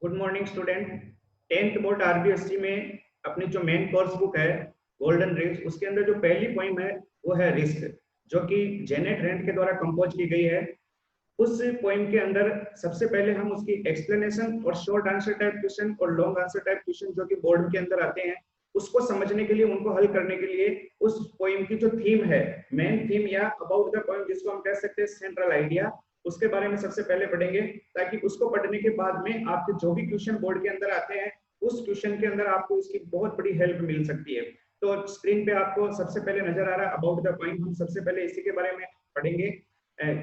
Good morning student. 10th board RBSC में अपनी जो मेन कोर्स बुक है गोल्डन रेस, उसके अंदर जो पहली पोइम है वो है रिस्क, जो कि जेनेट रेंट के द्वारा कंपोज की गई है। उस पोइम के अंदर सबसे पहले हम उसकी एक्सप्लेनेशन और शॉर्ट आंसर टाइप क्वेश्चन और लॉन्ग आंसर टाइप क्वेश्चन जो कि बोर्ड के अंदर आते हैं उसको समझने के लिए, उनको हल करने के लिए उस पोइम की जो थीम है, मेन थीम या अबाउट द पोइम जिसको हम कह सकते हैं सेंट्रल आइडिया, उसके बारे में सबसे पहले पढ़ेंगे, ताकि उसको पढ़ने के बाद में आपके जो भी क्वेश्चन बोर्ड के अंदर आते हैं उस क्वेश्चन के अंदर आपको इसकी बहुत बड़ी हेल्प मिल सकती है। तो स्क्रीन पे आपको सबसे पहले नजर आ रहा है अबाउट द पोइम, हम सबसे पहले इसी के बारे में पढ़ेंगे।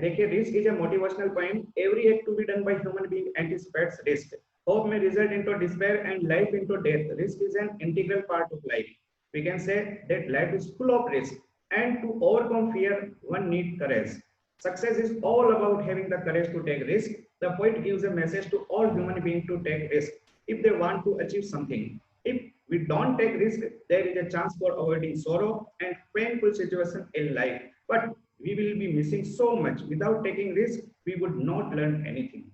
देखिए, risk is a motivational poem. Every act to be done by human being anticipates risk. Hope may result into despair and life into death. Risk is an integral part of life. We can say that life is full of risk, and to overcome fear, one needs courage. Success is all about having the courage to take risk. The poet gives a message to all human beings to take risk if they want to achieve something. If we don't take risk, there is a chance for avoiding sorrow and painful situation in life. But we will be missing so much. Without taking risk, we would not learn anything.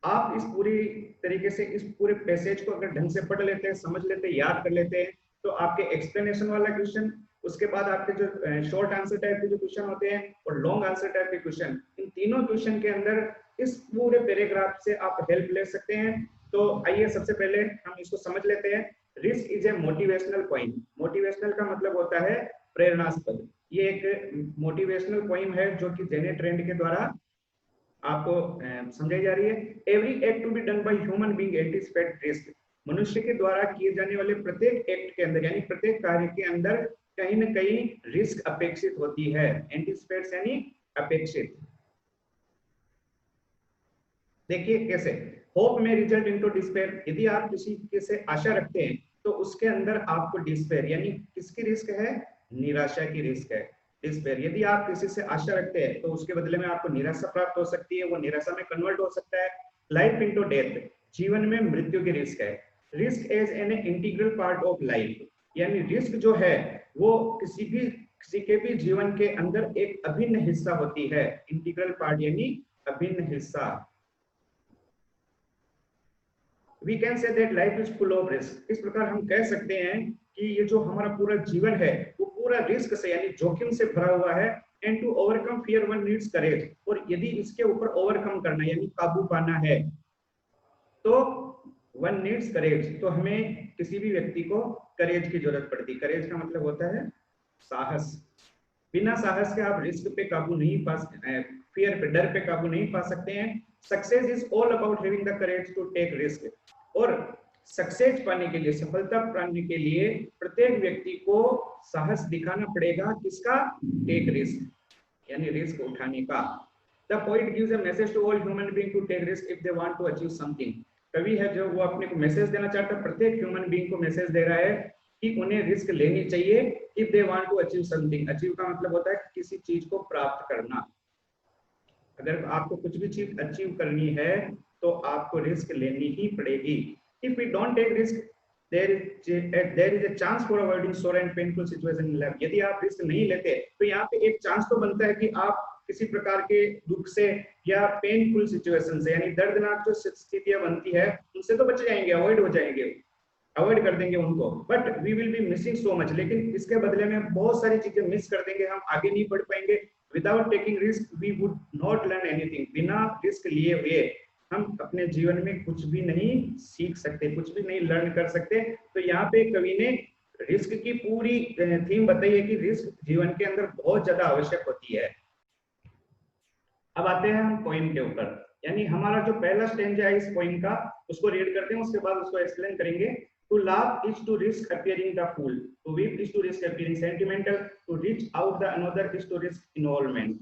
आप इस पूरी तरीके से इस पूरे passage को अगर ढंग से पढ़ लेते हैं, समझ लेते हैं, याद कर लेते हैं, तो आपके एक्सप्लेनेशन वाला क्वेश्चन, उसके बाद आपके जो शॉर्ट आंसर टाइप के जो क्वेश्चन होते हैं और लॉन्ग आंसर टाइप के क्वेश्चन, इन तीनों क्वेश्चन के अंदर इस पूरे पैराग्राफ से आप हेल्प ले सकते हैं। तो आइए सबसे पहले हम इसको समझ लेते हैं। Risk is a motivational point. Motivational का मतलब होता है प्रेरणास्पद। ये एक मोटिवेशनल पॉइंट है जो कि जेनेट ट्रेंड के द्वारा आपको समझाई जा रही है। Every act to be done by human being anticipate risk. मनुष्य के द्वारा किए जाने वाले प्रत्येक एक्ट के अंदर, यानी प्रत्येक कार्य के अंदर कहीं न कहीं रिस्क अपेक्षित होती है। एंटिसिपेट यानी अपेक्षित। देखिए कैसे, होप में रिजल्ट इनटू डिस्पेयर। यदि आप किसी से आशा रखते हैं तो उसके अंदर आपको डिस्पेयर यानी किसकी रिस्क है? निराशा की रिस्क है, डिस्पेयर। यदि आप किसी से आशा रखते हैं तो उसके बदले में आपको निराशा प्राप्त हो सकती है, वो निराशा में कन्वर्ट हो सकता है। लाइफ इनटू डेथ, जीवन में मृत्यु की रिस्क है। Risk as an integral part of life, यानी रिस्क जो है वो किसी के भी जीवन के अंदर एक अभिन्न हिस्सा होती है। इंटीग्रल पार्ट यानी अभिन्न हिस्सा। We can say that life is full of risk. इस प्रकार हम कह सकते हैं कि ये जो हमारा पूरा जीवन है वो पूरा रिस्क से यानी जोखिम से भरा हुआ है। And to overcome fear one needs courage. और यदि इसके ऊपर ओवरकम करना यानी काबू पाना है तो वन नीड्स करेज, तो हमें किसी भी व्यक्ति को करेज की जरूरत पड़ती है। करेज का मतलब होता है साहस। बिना साहस के आप रिस्क पे काबू नहीं पा सकते, फियर पे, डर पे काबू नहीं पा सकते हैं। Success is all about having the courage to take risk. और सक्सेस पाने के लिए, सफलता पाने के लिए प्रत्येक व्यक्ति को साहस दिखाना पड़ेगा। किसका? टेक रिस्क, यानी रिस्क उठाने का। The point gives a message to all human being to take risk if they want to achieve something. कवि है जो वो अपने को मैसेज देना चाहता है, प्रत्येक ह्यूमन बीइंग को मैसेज दे रहा है कि उन्हें रिस्क लेनी चाहिए if they want to achieve something. Achieve का मतलब होता है किसी चीज को प्राप्त करना। अगर आपको कुछ भी चीज अचीव करनी है तो आपको रिस्क लेनी ही पड़ेगी। If we don't take risk, there is a chance for avoiding sore and painful situation in life। यदि आप रिस्क नहीं लेते तो यहाँ पे एक चांस तो बनता है कि आप किसी प्रकार के दुख से या पेनफुल सिचुएशन से, यानी दर्दनाक जो स्थितियां बनती है उनसे तो बच जाएंगे, अवॉइड हो जाएंगे, अवॉइड कर देंगे उनको। But we will be missing so much. लेकिन इसके बदले में बहुत सारी चीजें मिस कर देंगे, हम आगे नहीं बढ़ पाएंगे। Without taking risk we would not learn anything. बिना रिस्क लिए हुए हम अपने जीवन में कुछ भी नहीं सीख सकते, कुछ भी नहीं लर्न कर सकते। तो यहाँ पे कवि ने रिस्क की पूरी थीम बताई है कि रिस्क जीवन के अंदर बहुत ज्यादा आवश्यक होती है। अब आते हैं हम पोइम के ऊपर, यानी हमारा जो पहला स्टेंजा है इस पोइम का, उसको रीड करते हैं, उसके बाद उसको एक्सप्लेन करेंगे। To laugh is to risk appearing the fool, to weep is to risk appearing sentimental, to reach out the another is to risk involvement.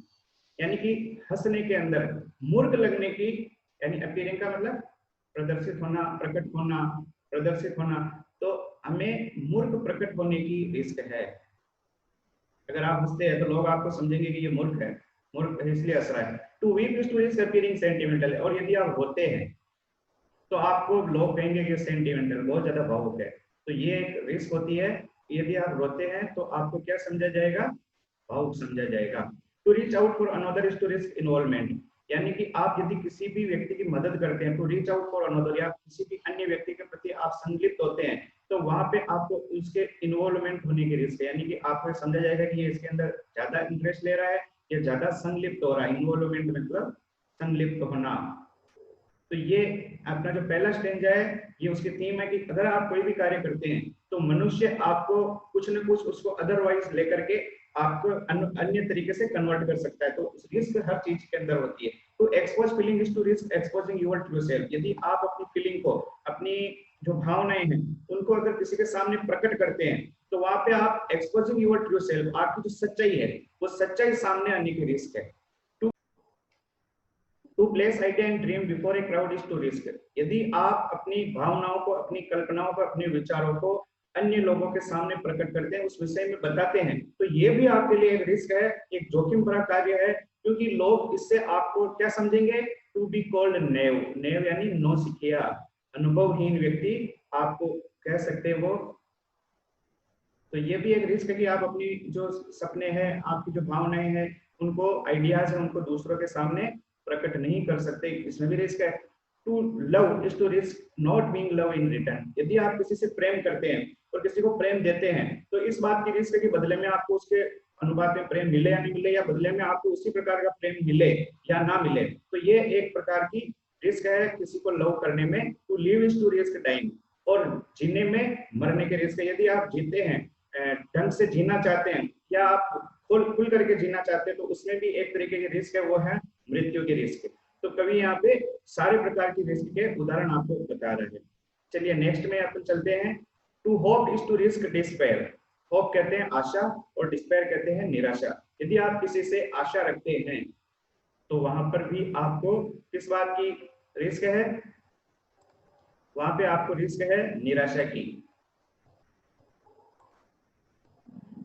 यानी कि हंसने के अंदर मूर्ख लगने की, यानी अपीयरिंग का मतलब प्रदर्शित होना, प्रकट होना, प्रदर्शित होना, तो हमें मूर्ख प्रकट होने की रिस्क है। अगर आप हंसते हैं तो लोग आपको समझेंगे कि ये मूर्ख है, मूर्ख इसलिए हंस रहा है। To weep is to risk appearing sentimental. और यदि आप रोते हैं तो आपको लोग कहेंगे कि सेंटिमेंटल, बहुत ज्यादा भावुक है। तो ये एक रिस्क होती है। यदि आप रोते हैं तो आपको क्या समझा जाएगा? भावुक समझा जाएगा। To reach out for another is to risk involvement. यानी कि आप यदि किसी भी व्यक्ति की मदद करते हैं, to reach out for another, या किसी भी अन्य व्यक्ति के प्रति आप संलिप्त होते हैं, तो वहां पे आपको उसके इन्वॉल्वमेंट होने की रिस्क है, यानी कि आपको समझा जाएगा कि ये इसके अंदर ज्यादा इंटरेस्ट ले रहा है, ये ज्यादा संलिप्त हो रहा है। इन्वॉल्वमेंट मतलब संलिप्त होना। तो ये अपना जो पहला स्टेंजा है, ये उसकी थीम है कि अगर आप कोई भी कार्य करते हैं तो मनुष्य आपको कुछ न कुछ उसको अदरवाइज लेकर के आपको अन्य तरीके से कन्वर्ट कर सकता है। तो रिस्क हर चीज के अंदर होती है। तो expose feeling is to risk exposing your true self. यदि आप अपनी फीलिंग को, अपनी जो भावनाएं हैं, उनको अगर किसी के सामने प्रकट करते हैं, तो वहां पे आप एक्सपोजिंग योर ट्रू सेल्फ, आपकी जो सच्चाई है, वो सच्चाई सामने आने की रिस्क है। To place idea and dream before a crowd is to risk. यदि आप अपनी भावनाओं को, अपनी कल्पनाओं को, अपने विचारों को अन्य लोगों के सामने प्रकट करते हैं, उस विषय में बताते हैं, तो ये भी आपके लिए एक रिस्क है, एक जोखिम भरा कार्य है, क्योंकि लोग इससे आपको क्या समझेंगे? टू बी कॉल्ड नेव। नेव यानी नौसिखिया, अनुभवहीन व्यक्ति आपको कह सकते हैं वो। तो ये भी एक रिस्क है कि आप अपनी जो सपने हैं, आपकी जो भावनाएं हैं, उनको, आइडियाज है, उनको दूसरों के सामने प्रकट नहीं कर सकते, इसमें भी रिस्क है। To love is to risk not being love in return. यदि आप किसी से प्रेम करते हैं और किसी को प्रेम देते हैं, तो इस बात की रिस्क है कि बदले में आपको उसके अनुपात में प्रेम मिले या नहीं मिले, या बदले में आपको उसी प्रकार का प्रेम मिले या ना मिले। तो ये एक प्रकार की रिस्क है किसी को लव करने में। To live is to risk time, और जीने में मरने के रिस्क है। यदि आप जीते हैं, ढंग से जीना चाहते हैं, या आप खुल करके जीना चाहते हैं, तो उसमें भी एक तरीके की रिस्क है, वो है मृत्यु की रिस्क। तो कभी यहाँ पे सारे प्रकार की रिस्क के उदाहरण आपको बता रहे हैं। चलिए नेक्स्ट में अपन चलते हैं। To hope is to risk despair. Hope कहते हैं आशा, और डिस्पेयर कहते हैं निराशा। यदि आप किसी से आशा रखते हैं, तो वहां पर भी आपको किस बात की रिस्क है? वहां पे आपको रिस्क है निराशा की।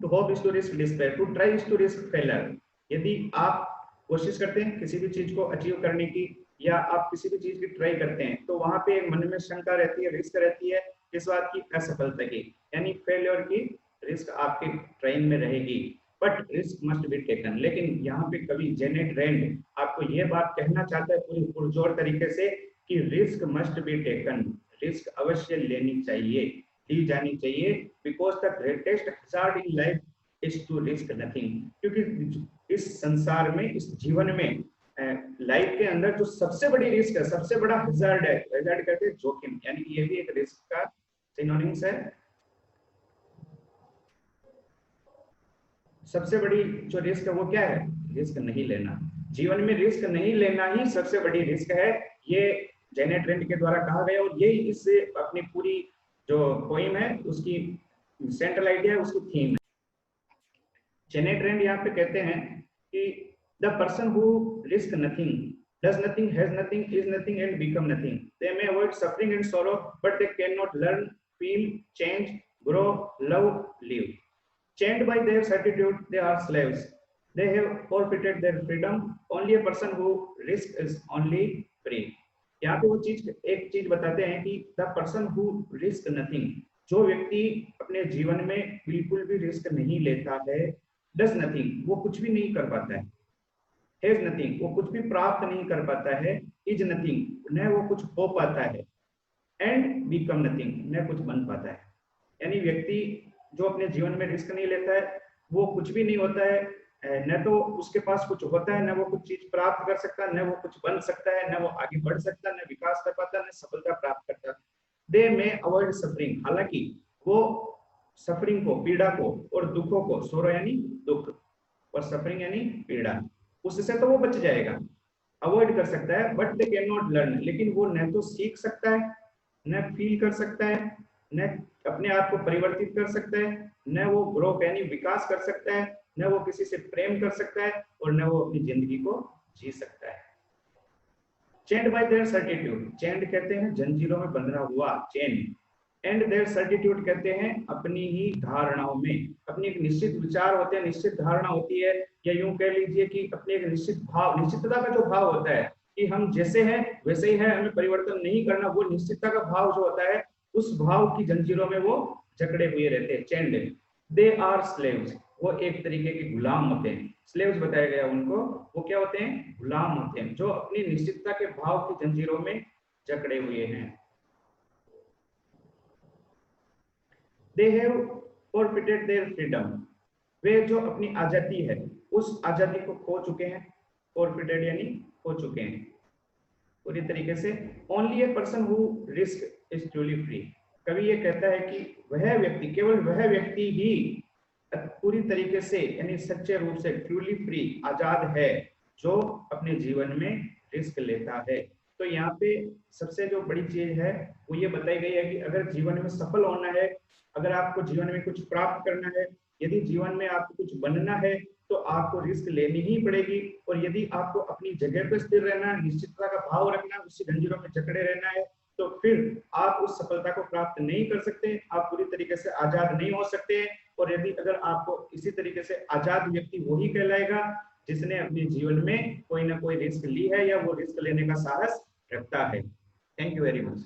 To hope is to risk despair. To try is to risk failure. यदि आप कोशिश करते हैं किसी भी चीज को अचीव करने की, या आप किसी भी चीज की ट्राई करते हैं, तो वहां पे मन में शंका रहती है, रिस्क रहती है, किस बात की? असफलता की, यानी फेलियर की रिस्क आपके ट्राइंग में रहेगी। But risk must be taken. लेकिन यहाँ पे कवि जेनेट रैंड आपको ये बात कहना चाहता है पूरी पुरजोर तरीके से कि risk must be taken. Risk अवश्य लेनी चाहिए, ली जानी चाहिए, because the greatest hazard in life is to risk nothing. क्योंकि इस संसार में, इस जीवन में, लाइफ के अंदर जो सबसे बड़ी रिस्क है, सबसे बड़ा हजार्ड है, हजार्ड कहते हैं जोखिम, यानी कि ये भी एक रिस्क का सिनोनिम्स है। सबसे बड़ी जो रिस्क है वो क्या है? रिस्क नहीं लेना। जीवन में रिस्क नहीं लेना ही सबसे बड़ी रिस्क है, ये जेनेट रैंड के द्वारा कहा गया। और यही इससे अपनी पूरी जो पोइम है उसकी सेंट्रल आइडिया है, उसकी थीम है। जेनेट रैंड यहाँ पे कहते हैं कि the person who risk nothing, does nothing, has nothing, is nothing and become nothing. They may avoid suffering and sorrow, but they can not learn, feel, change, grow, love, live. Chained by their certitude, they are slaves. They have forfeited their freedom. Only a person who risks is only free. यहाँ पे वो चीज, एक चीज बताते हैं कि the person who risk nothing, जो व्यक्ति अपने जीवन में बिल्कुल भी रिस्क नहीं लेता है, does nothing, वो कुछ भी नहीं कर पाता है, has nothing, वो कुछ भी प्राप्त नहीं कर पाता है, is nothing, न वो कुछ हो पाता है, and become nothing, न कुछ बन पाता है। यानी व्यक्ति जो अपने जीवन में रिस्क नहीं लेता है, वो कुछ भी नहीं होता है, न तो उसके पास कुछ होता है, न वो कुछ चीज प्राप्त कर सकता है, न वो कुछ बन सकता है, न वो आगे बढ़ सकता है, न विकास कर पाता है, न सफलता प्राप्त करता है। दे में अवॉइड सफरिंग, हालांकि वो सफरिंग को, पीड़ा को और दुखों को, सोरो यानी दुख और सफरिंग यानी पीड़ा, उससे तो वो बच जाएगा, अवॉइड कर सकता है। But they can not learn, लेकिन वो न तो सीख सकता है, न फील कर सकता है, न अपने आप को परिवर्तित कर सकता है, न वो ग्रो यानी विकास कर सकता है, न वो किसी से प्रेम कर सकता है, और न वो अपनी जिंदगी को जी सकता है। Chained bye there certitude, chained कहते हैं जंजीरों में बंधा हुआ, चेन, एंड देयर सर्टिट्यूड कहते हैं अपनी ही धारणाओं में, अपनी एक निश्चित विचार होते हैं, निश्चित धारणा होती है, या यूं कह लीजिए कि अपने एक निश्चित भाव, निश्चितता का जो भाव होता है कि हम जैसे हैं वैसे ही है, हमें परिवर्तन नहीं करना, वो निश्चितता का भाव जो होता है, उस भाव की जंजीरों में वो जकड़े हुए रहते हैं, चेन्ड। दे आर स्लेव्स, वो एक तरीके के गुलाम होते हैं। स्लेव्स बताया गया उनको, वो क्या होते हैं? गुलाम होते हैं, जो अपनी निश्चितता के भाव की जंजीरों में जकड़े हुए हैं। They have forfeited their freedom, वे जो अपनी आजादी है उस आजादी को खो चुके हैं। फॉरफिटेड यानी खो चुके हैं पूरी तरीके से। Only a person who risk is truly free, कवि ये कहता है कि वह व्यक्ति, केवल वह व्यक्ति ही पूरी तरीके से यानी सच्चे रूप से ट्रूली फ्री, आजाद है, जो अपने जीवन में रिस्क लेता है। तो यहाँ पे सबसे जो बड़ी चीज है वो ये बताई गई है कि अगर जीवन में सफल होना है, अगर आपको जीवन में कुछ प्राप्त करना है, यदि जीवन में आपको कुछ बनना है, तो आपको रिस्क लेनी ही पड़ेगी। और यदि आपको अपनी जगह पर स्थिर रहना, निश्चितता का भाव रखना, उसी जंजीरों में जकड़े रहना है, तो फिर आप उस सफलता को प्राप्त नहीं कर सकते, आप पूरी तरीके से आजाद नहीं हो सकते। और यदि अगर आपको इसी तरीके से आजाद व्यक्ति वही कहलाएगा जिसने अपने जीवन में कोई ना कोई रिस्क ली है या वो रिस्क लेने का साहस रखता है। Thank you very much.